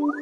Hello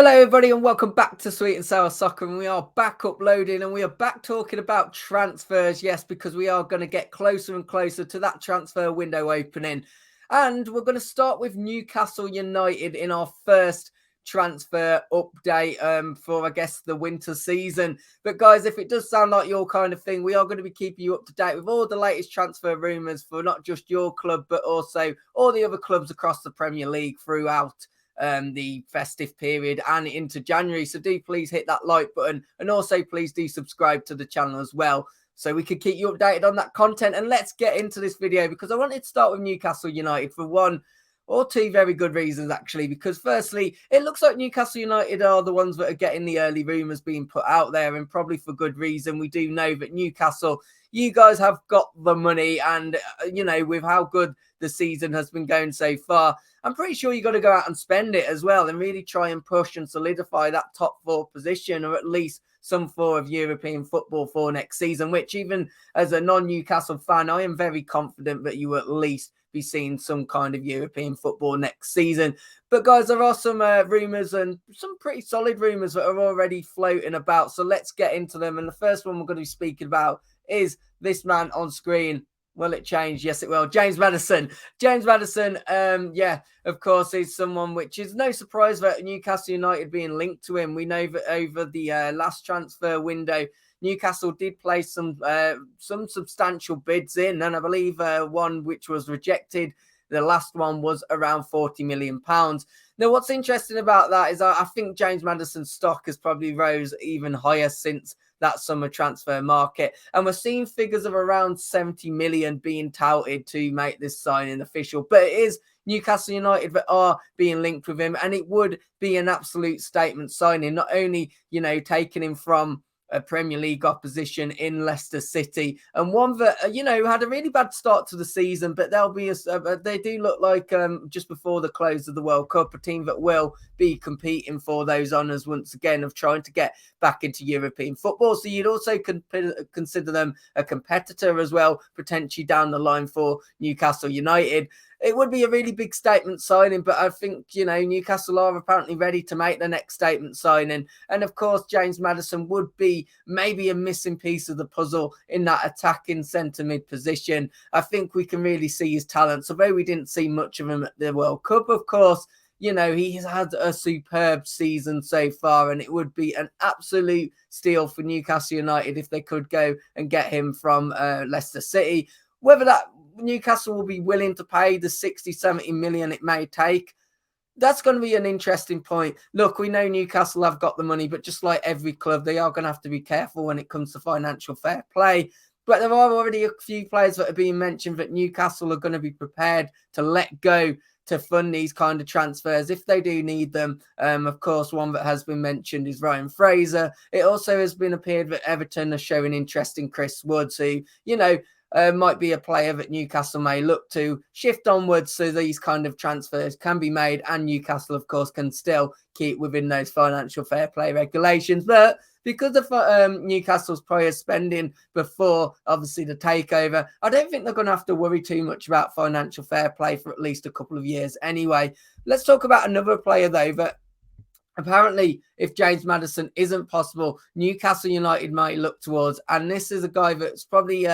everybody and welcome back to Sweet and Sour Soccer, and we are back uploading and we are back talking about transfers, yes, because we are going to get closer and closer to that transfer window opening, and we're going to start with Newcastle United in our first transfer update for, I guess, the winter season. But guys, if it does sound like your kind of thing, we are going to be keeping you up to date with all the latest transfer rumours for not just your club but also all the other clubs across the Premier League throughout the festive period and into January. So do please hit that like button, and also please do subscribe to the channel as well, so we can keep you updated on that content. And let's get into this video, because I wanted to start with Newcastle United for one or two very good reasons, actually. Because firstly, it looks like Newcastle United are the ones that are getting the early rumours being put out there, and probably for good reason. We do know that Newcastle, you guys have got the money, and with how good the season has been going so far, I'm pretty sure you got to go out and spend it as well and really try and push and solidify that top four position, or at least some form of European football for next season, which even as a non-Newcastle fan, I am very confident that you will at least be seeing some kind of European football next season. But guys, there are some rumours, and some pretty solid rumours that are already floating about. So let's get into them. And the first one we're going to be speaking about is this man on screen. Will it change? Yes, it will. James Maddison. James Maddison, of course, is someone which is no surprise that Newcastle United being linked to him. We know that over the last transfer window, Newcastle did place some substantial bids in, and I believe one which was rejected. The last one was around £40 million. Now, what's interesting about that is I think James Maddison's stock has probably rose even higher since that summer transfer market, and we're seeing figures of around 70 million being touted to make this signing official. But it is Newcastle United that are being linked with him, and it would be an absolute statement signing, not only taking him from a Premier League opposition in Leicester City, and one that had a really bad start to the season, but they'll be they do look like just before the close of the World Cup, a team that will be competing for those honours once again of trying to get back into European football. So you'd also consider them a competitor as well, potentially down the line for Newcastle United. It would be a really big statement signing, but I think, Newcastle are apparently ready to make the next statement signing. And of course, James Maddison would be maybe a missing piece of the puzzle in that attacking centre mid position. I think we can really see his talents, although we didn't see much of him at the World Cup, of course. He's had a superb season so far, and it would be an absolute steal for Newcastle United if they could go and get him from Leicester City. Whether that Newcastle will be willing to pay the 60-70 million it may take, that's going to be an interesting point. Look, we know Newcastle have got the money, but just like every club, they are going to have to be careful when it comes to financial fair play. But there are already a few players that are being mentioned that Newcastle are going to be prepared to let go to fund these kind of transfers if they do need them. Of course, one that has been mentioned is Ryan Fraser. It also has been appeared that Everton are showing interest in Chris Woods, who, might be a player that Newcastle may look to shift onwards, so these kind of transfers can be made, and Newcastle, of course, can still keep within those financial fair play regulations. But because of Newcastle's prior spending before, obviously, the takeover, I don't think they're going to have to worry too much about financial fair play for at least a couple of years anyway. Let's talk about another player, though, that apparently, if James Maddison isn't possible, Newcastle United might look towards, and this is a guy that's probably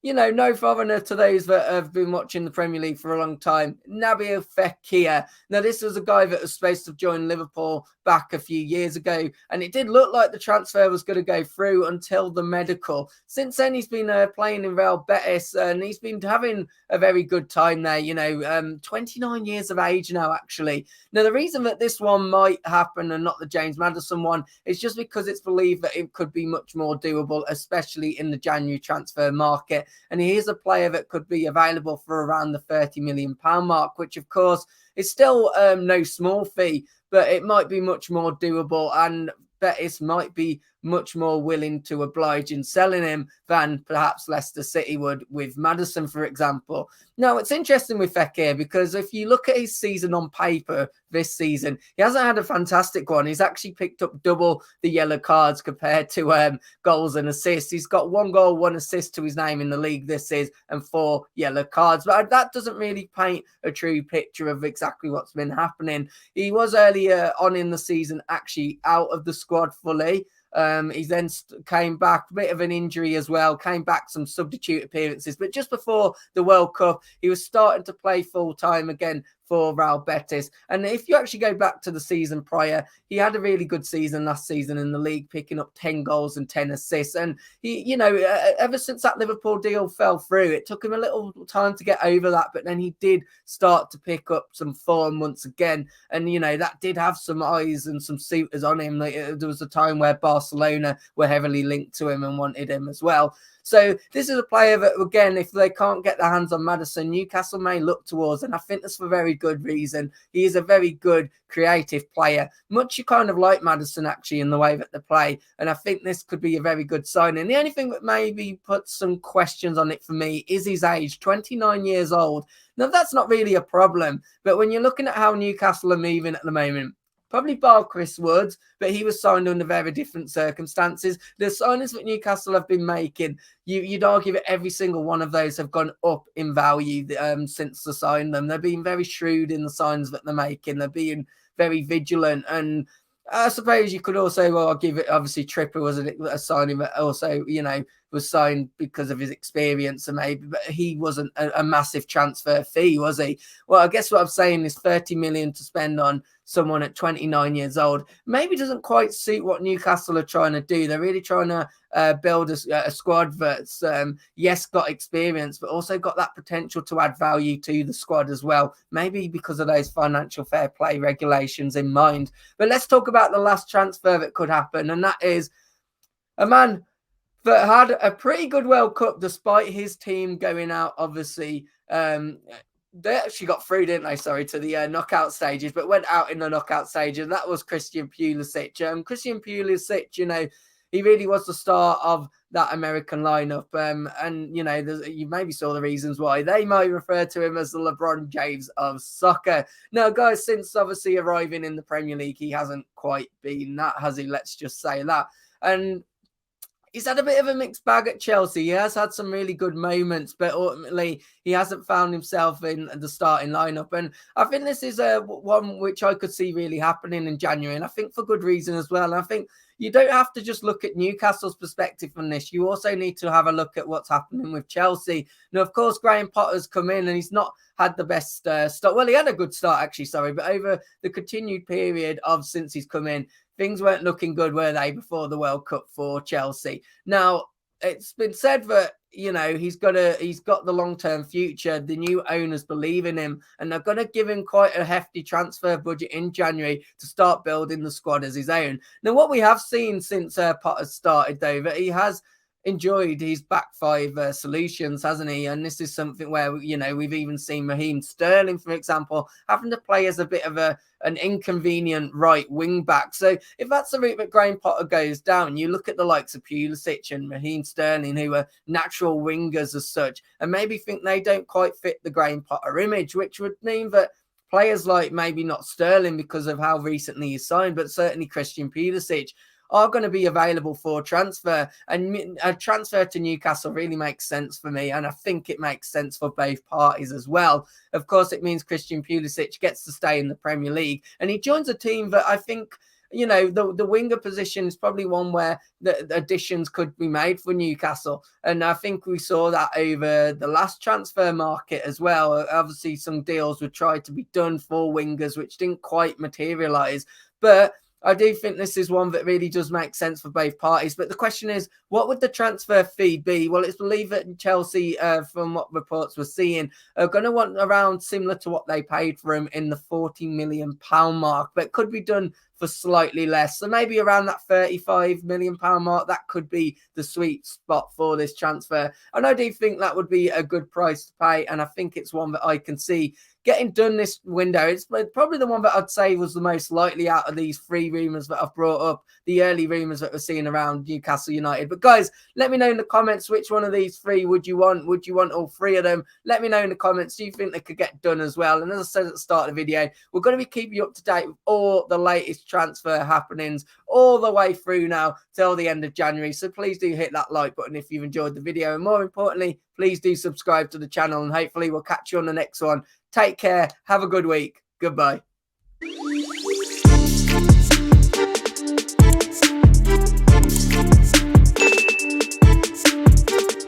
no foreigner to those that have been watching the Premier League for a long time. Nabil Fekir. Now, this was a guy that was supposed to have joined Liverpool back a few years ago, and it did look like the transfer was going to go through until the medical. Since then, he's been playing in Real Betis, and he's been having a very good time there. 29 years of age now, actually. Now, the reason that this one might happen and not the James Maddison one is just because it's believed that it could be much more doable, especially in the January transfer market. And he is a player that could be available for around the £30 million mark, which, of course, is still no small fee, but it might be much more doable, and Betis might be much more willing to oblige in selling him than perhaps Leicester City would with Maddison, for example. Now, it's interesting with Fekir because if you look at his season on paper this season, he hasn't had a fantastic one. He's actually picked up double the yellow cards compared to goals and assists. He's got 1 goal, 1 assist to his name in the league this is, and 4 yellow cards. But that doesn't really paint a true picture of exactly what's been happening. He was earlier on in the season actually out of the squad fully. He then came back, a bit of an injury as well, came back some substitute appearances. But just before the World Cup, he was starting to play full-time again for Real Betis. And if you actually go back to the season prior, he had a really good season last season in the league, picking up 10 goals and 10 assists. And he, ever since that Liverpool deal fell through, it took him a little time to get over that. But then he did start to pick up some form once again. And, that did have some eyes and some suitors on him. There was a time where Barcelona were heavily linked to him and wanted him as well. So this is a player that, again, if they can't get their hands on Maddison, Newcastle may look towards, and I think that's for very good reason. He is a very good creative player, much you kind of like Maddison actually in the way that they play, and I think this could be a very good signing. The only thing that maybe puts some questions on it for me is his age, 29 years old. Now, that's not really a problem, but when you're looking at how Newcastle are moving at the moment, probably bar Chris Woods, but he was signed under very different circumstances. The signings that Newcastle have been making, you'd argue that every single one of those have gone up in value since they signed them. They're being very shrewd in the signs that they're making. They're being very vigilant. And I suppose you could also give it, obviously, Tripper was a signing that also, was signed because of his experience, and maybe, but he wasn't a massive transfer fee, was he? Well, I guess what I'm saying is 30 million to spend on someone at 29 years old maybe doesn't quite suit what Newcastle are trying to do. They're really trying to build a squad that's, yes, got experience, but also got that potential to add value to the squad as well, maybe because of those financial fair play regulations in mind. But let's talk about the last transfer that could happen, and that is a man that had a pretty good World Cup despite his team going out, obviously. They actually got through, didn't they? Sorry, to the knockout stages, but went out in the knockout stage, and that was Fekir Pulisic. Fekir Pulisic, he really was the star of that American lineup. And, you maybe saw the reasons why. They might refer to him as the LeBron James of soccer. Now, guys, since obviously arriving in the Premier League, he hasn't quite been that, has he? Let's just say that. And he's had a bit of a mixed bag at Chelsea. He has had some really good moments, but ultimately he hasn't found himself in the starting lineup. And I think this is one which I could see really happening in January, and I think for good reason as well. And I think you don't have to just look at Newcastle's perspective on this. You also need to have a look at what's happening with Chelsea. Now, of course, Graham Potter's come in and he's not had the best start. Well, he had a good start, actually, sorry. But over the continued period of since he's come in, things weren't looking good, were they, before the World Cup for Chelsea? Now, it's been said that, he's got the long-term future. The new owners believe in him, and they're going to give him quite a hefty transfer budget in January to start building the squad as his own. Now, what we have seen since Potter started, though, that he has enjoyed his back five solutions, hasn't he? And this is something where, we've even seen Raheem Sterling, for example, having to play as a bit of an inconvenient right wing back. So if that's the route that Graham Potter goes down, you look at the likes of Pulisic and Raheem Sterling, who are natural wingers as such, and maybe think they don't quite fit the Graham Potter image, which would mean that players like maybe not Sterling because of how recently he signed, but certainly Fekir Pulisic are going to be available for transfer, and a transfer to Newcastle really makes sense for me, and I think it makes sense for both parties as well. Of course, it means Fekir Pulisic gets to stay in the Premier League, and he joins a team that I think, the winger position is probably one where the additions could be made for Newcastle, and I think we saw that over the last transfer market as well. Obviously, some deals were tried to be done for wingers, which didn't quite materialise, but I do think this is one that really does make sense for both parties. But the question is, what would the transfer fee be? Well, it's believed that Chelsea, from what reports we're seeing, are going to want around similar to what they paid for him in the £40 million mark. But it could be done for slightly less. So maybe around that £35 million mark, that could be the sweet spot for this transfer. And I do think that would be a good price to pay. And I think it's one that I can see getting done this window. It's probably the one that I'd say was the most likely out of these three rumours that I've brought up, the early rumours that we're seeing around Newcastle United. But guys, let me know in the comments which one of these three would you want? Would you want all three of them? Let me know in the comments. Do you think they could get done as well? And as I said at the start of the video, we're going to be keeping you up to date with all the latest transfer happenings all the way through now till the end of January. So please do hit that like button if you've enjoyed the video. And more importantly, please do subscribe to the channel, and hopefully we'll catch you on the next one. Take care. Have a good week. Goodbye.